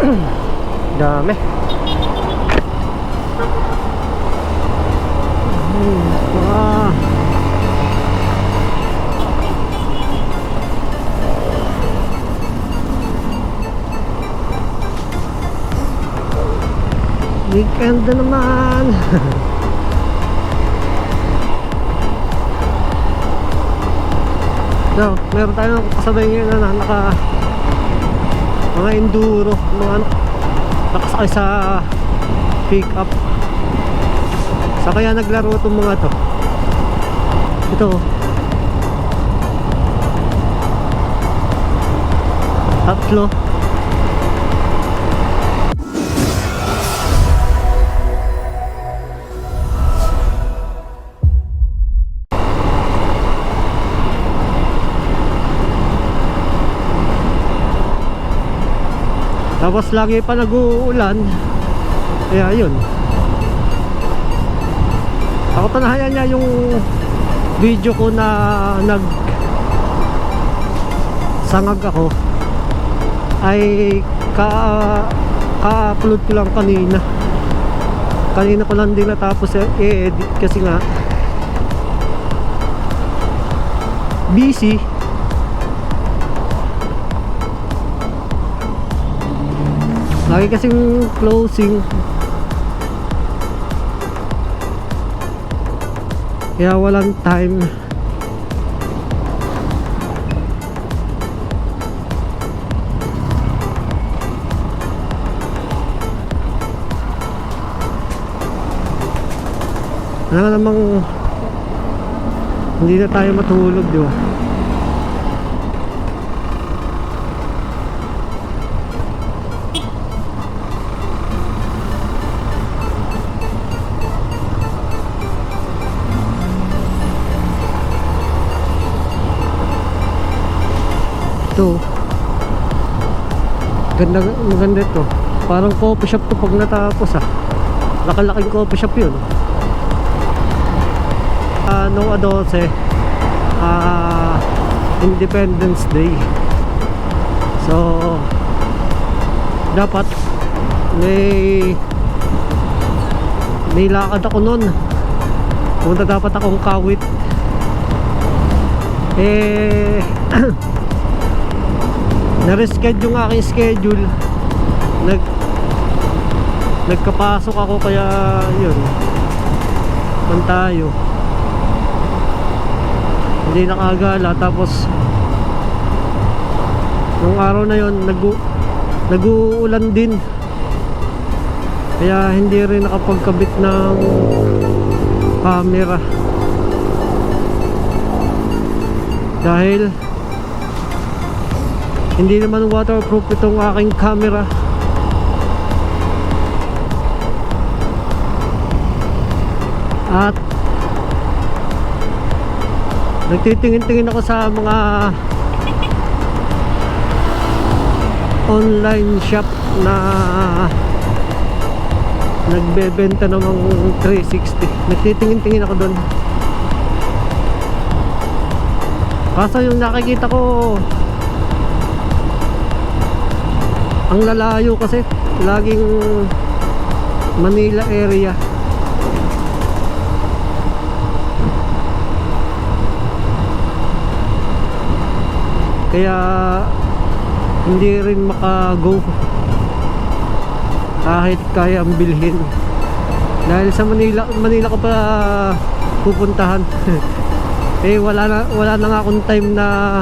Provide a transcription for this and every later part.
Dami. Ah. Weekend na naman. So, meron tayong kasabay ngayon na mga enduro, mga nakasakay sa pick up. So kaya naglaro itong mga to. Ito tatlo. Tapos lagi pa nag-uulan. Kaya yun, ako tanahayan niya yung video ko na sangag ako ay ka-upload ko lang kanina ko lang din natapos i-edit kasi nga busy. Lagi kasing closing, kaya walang time. Ano namang hindi na tayo matulog, di ba? Ito maganda ito, parang coffee shop to pag natapos. Laki-laking coffee shop yun. Noong 12 Independence Day, so dapat may lakad ako nun. Punta dapat akong Kawit, na-reschedule yung aking schedule. Nagkapasok ako, kaya yun, tayo hindi nakagala. Tapos nung araw na yun nag-uulan din, kaya hindi rin nakapagkabit ng camera dahil hindi naman waterproof itong aking camera. At nagtitingin-tingin ako sa mga online shop na nagbebenta ng 360. Nagtitingin-tingin ako doon, kaso yung nakikita ko ang lalayo, kasi laging Manila area. Kaya hindi rin makago kahit kaya ang bilhin, dahil sa Manila ko pa pupuntahan. wala na nga akong time na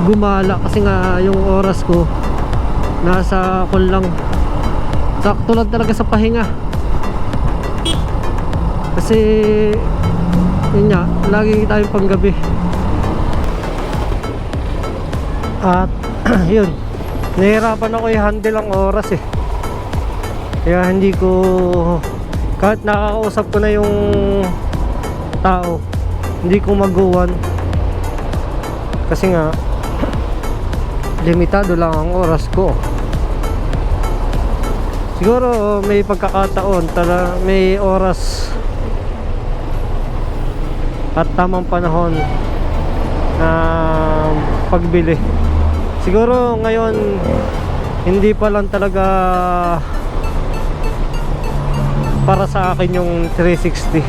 gumala, kasi nga yung oras ko nasa kon lang, sakto lang talaga sa pahinga. Kasi yun nga, lagi tayong panggabi. At yun, nahihirapan ako i-handle ang oras kaya hindi ko, kahit nakakausap ko na yung tao, hindi ko magawan, kasi nga limitado lang ang oras ko. Siguro may pagkakataon may oras at tamang panahon na pagbili Siguro ngayon hindi pa lang talaga para sa akin yung 360.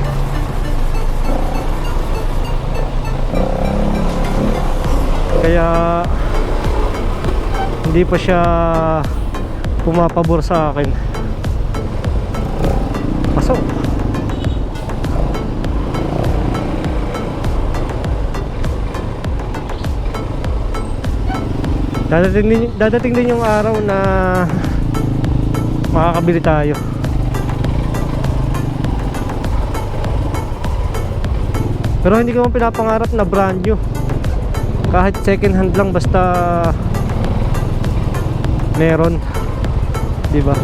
Kaya hindi pa siya pumapabor sa akin. Pasok. Dadating din yung araw na makakabili tayo. Pero hindi ko man pinapangarap na brand new. Kahit second hand lang, basta meron, di ba?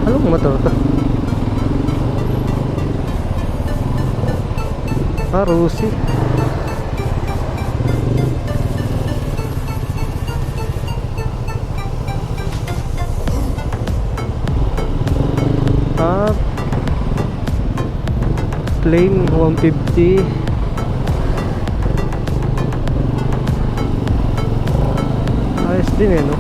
Anong motor to? Rusi. Plain 150. Ayos din no?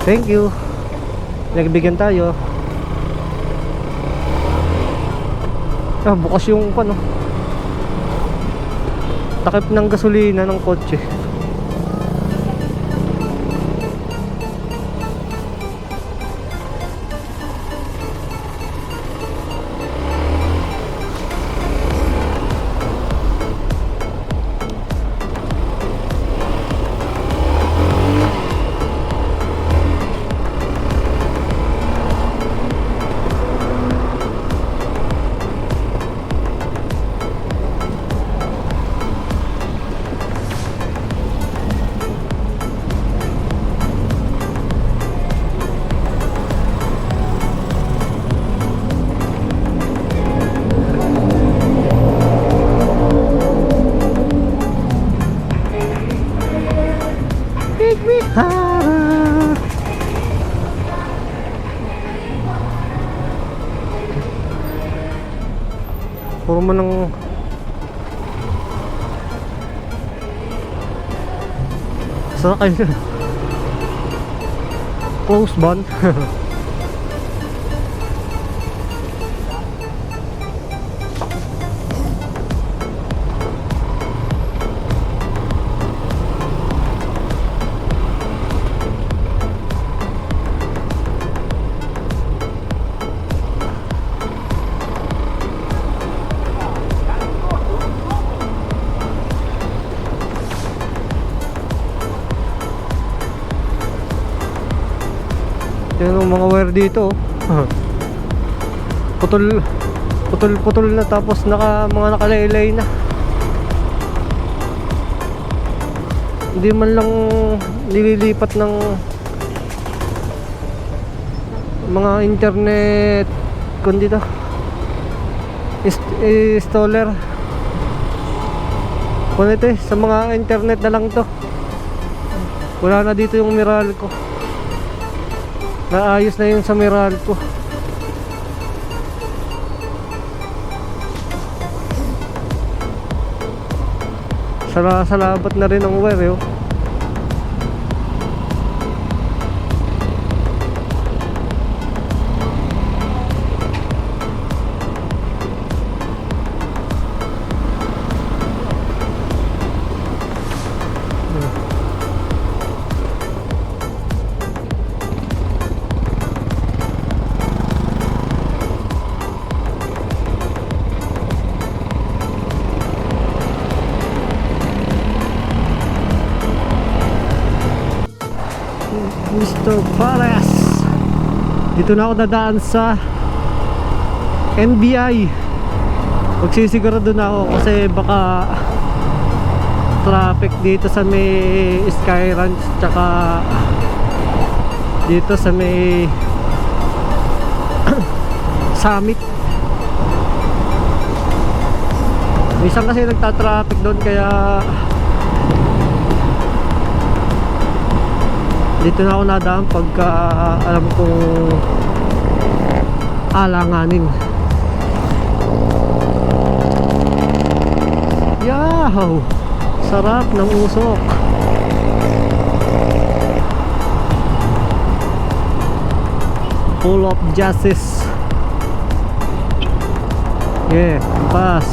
Thank you. Nagbigyan tayo. Bukas yung ano, takip ng gasolina ng kotse. Puro mo ng sakay. Close bond. Yan ang mga wire dito. Putol na, tapos mga nakalaylay na. Hindi man lang nililipat ng mga internet kundi dito installer. Kung ito sa mga internet na lang to. Wala na dito yung Meralco. Naayos na yun sa Meralco. Salabat na rin ang wire. Mr. Pares. Dito na ako dadaan sa NBI. Magsisigurado na ako kasi baka traffic dito sa may Sky Ranch, tsaka dito sa may Summit. Minsan kasi nagta-traffic doon, kaya dito na ako nadaan pagka alam kong alanganin. Yahaw! Sarap ng usok. Full of justice. Yeah, pass.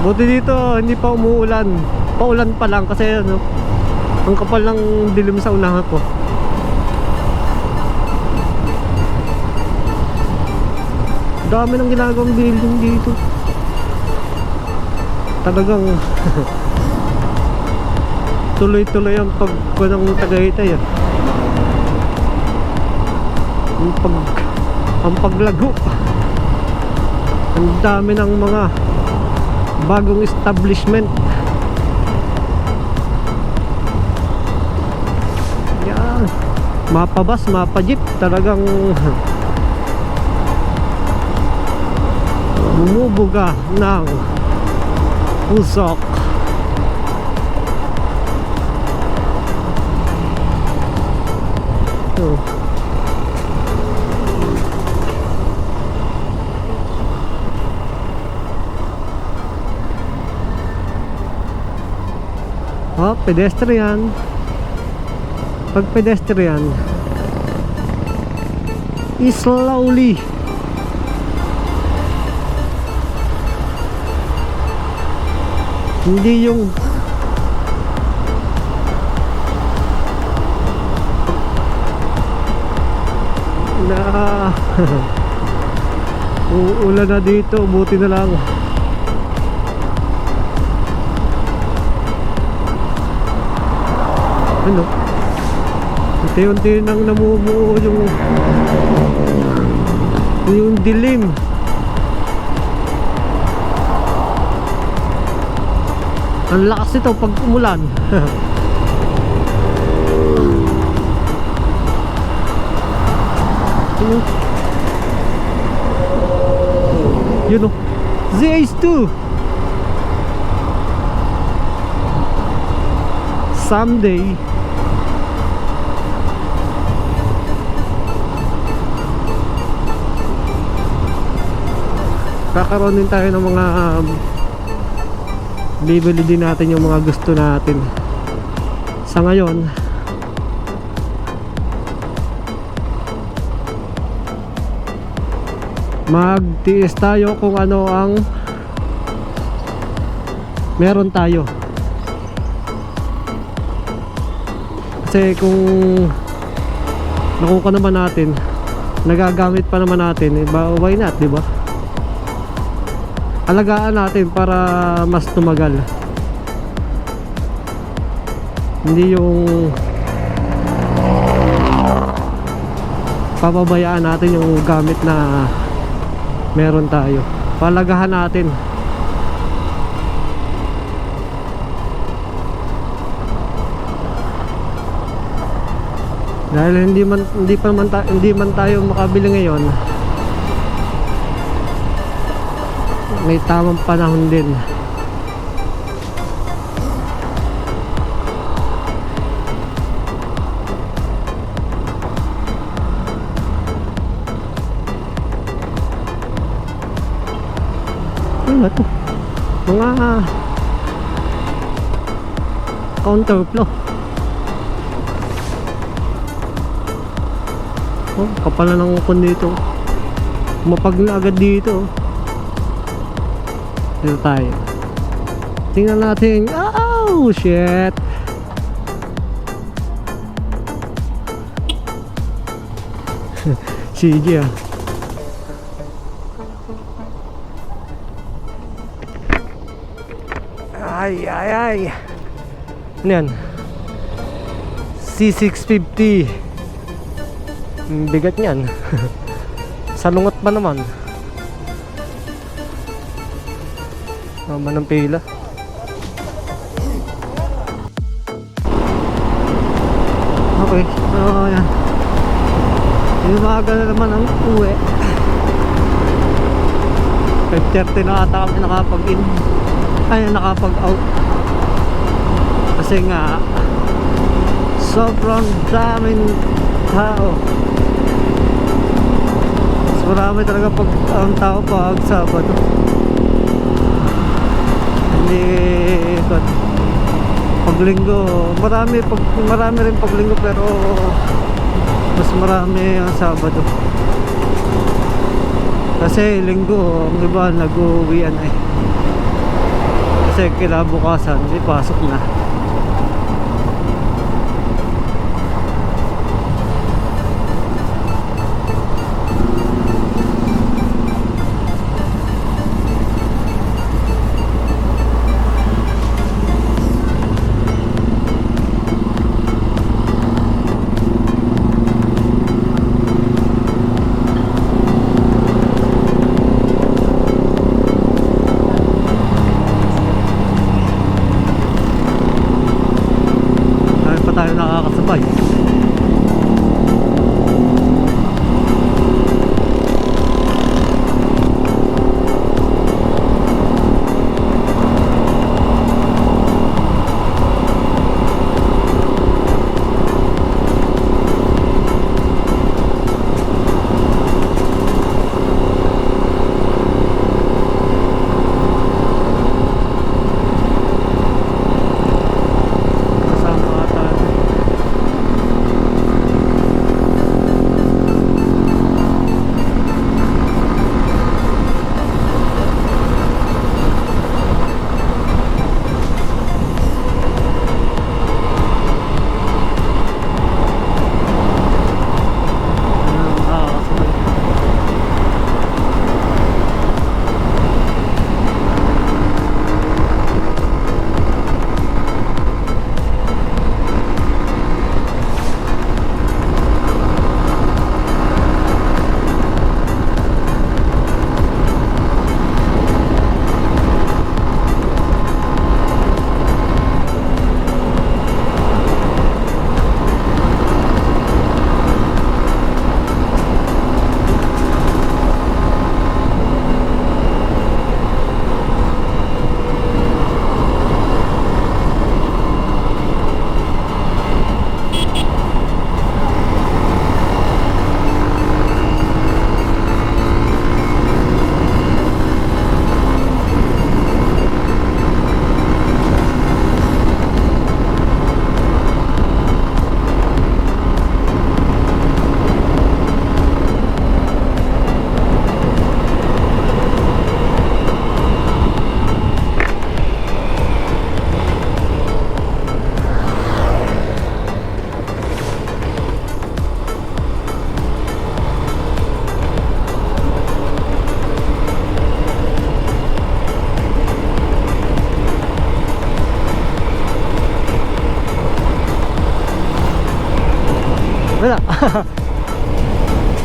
Buti dito hindi pa umuulan. Paulan pa lang kasi ano, ang kapal ng dilim sa unahan ko. Dami ng ginagawang building dito. Talagang tuloy-tuloy ang ng Tagaytay ah. Ang paglago. Ang dami ng mga bagong establishment. Yan, mapa bus, mapa jeep, talagang bumubuga ng usok. Oh, pedestrian. Pag pedestrian, slowly. Hindi yung na uulan na dito, buti na lang. Ano? Unti-unti nang namumuo yung dilim. Ang lakas ito pag umulan. Yun o, ZH2 someday. Kakaroon din tayo ng mga bibili din natin yung mga gusto natin. Sa ngayon, magtiis tayo kung ano ang meron tayo. Kasi kung nakuha naman natin, nagagamit pa naman natin, why not, di ba? Alagaan natin para mas tumagal. Hindi yung papabayaan natin yung gamit na meron tayo. Palagahan natin. Dahil hindi man tayo makabili ngayon, may tamang panahon din. Ano to? Mga counterflow. Oh, kapal na ng ukon dito. Mapag na agad dito. Dito tayo. Tingnan natin. Oh, shit. CG ah. Ay, ay, ay. Ano yan? C650. Ang bigat niyan. Salungot pa naman. Naman ng pila. Okay, so yan. Umaga na naman ang uwi. 5:30 na ata kami nakapag-in. Ay, nakapag-out. Kasi nga sobrang daming tao. Mas marami talaga pag ang tao pag Sabado. Hindi pag Linggo, marami rin pag Linggo, pero mas marami ang Sabado. Kasi Linggo ang iba nag-uwian eh. Kasi kinabukasan may pasok na. Tayo nakakasabay. Wala.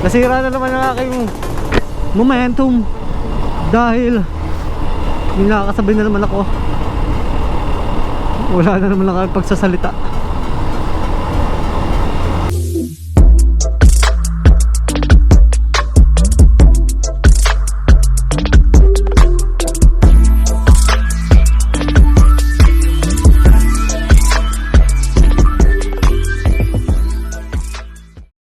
Nasira na naman ang aking momentum dahil may nakakasabay na naman ako. Wala na naman lang ang pagsasalita.